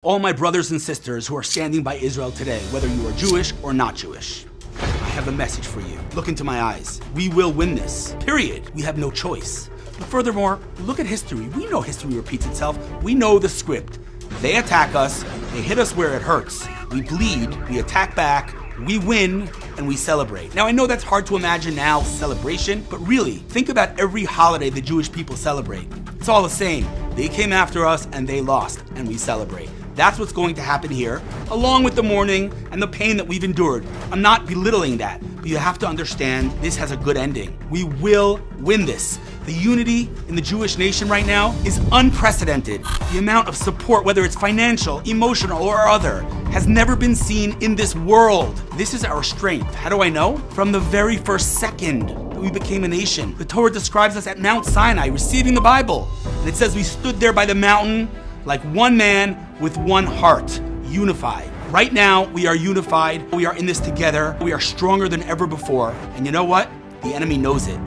All my brothers and sisters who are standing by Israel today, whether you are Jewish or not Jewish, I have a message for you. Look into my eyes. We will win this. Period. We have no choice. But furthermore, look at history. We know history repeats itself. We know the script. They attack us. They hit us where it hurts. We bleed. We attack back. We win, and we celebrate. Now, I know that's hard to imagine now, celebration, but really, think about every holiday the Jewish people celebrate. It's all the same. They came after us, and they lost, and we celebrate. That's what's going to happen here, along with the mourning and the pain that we've endured. I'm not belittling that, but you have to understand this has a good ending. We will win this. The unity in the Jewish nation right now is unprecedented. The amount of support, whether it's financial, emotional, or other, has never been seen in this world. This is our strength. How do I know? From the very first second that we became a nation. The Torah describes us at Mount Sinai, receiving the Bible. And it says we stood there by the mountain like one man with one heart, unified. Right now, we are unified. We are in this together. We are stronger than ever before. And you know what? The enemy knows it.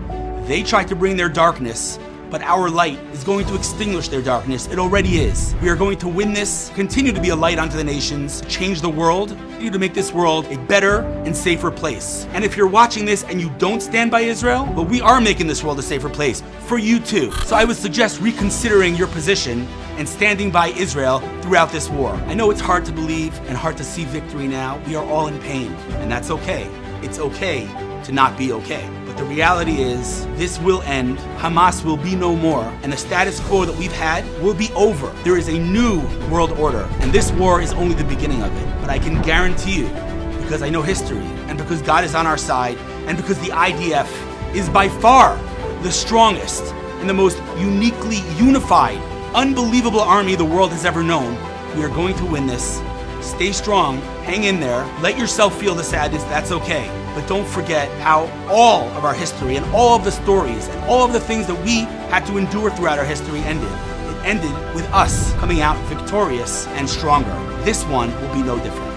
They tried to bring their darkness, but our light is going to extinguish their darkness. It already is. We are going to win this, continue to be a light unto the nations, change the world, continue to make this world a better and safer place. And if you're watching this and you don't stand by Israel, well, we are making this world a safer place for you too. So I would suggest reconsidering your position and standing by Israel throughout this war. I know it's hard to believe and hard to see victory now. We are all in pain, and that's okay. It's okay to not be okay. But the reality is, this will end, Hamas will be no more, and the status quo that we've had will be over. There is a new world order, and this war is only the beginning of it. But I can guarantee you, because I know history, and because God is on our side, and because the IDF is by far the strongest and the most uniquely unified, unbelievable army the world has ever known, we are going to win this. Stay strong, hang in there, let yourself feel the sadness, that's okay. But don't forget how all of our history and all of the stories and all of the things that we had to endure throughout our history ended. It ended with us coming out victorious and stronger. This one will be no different.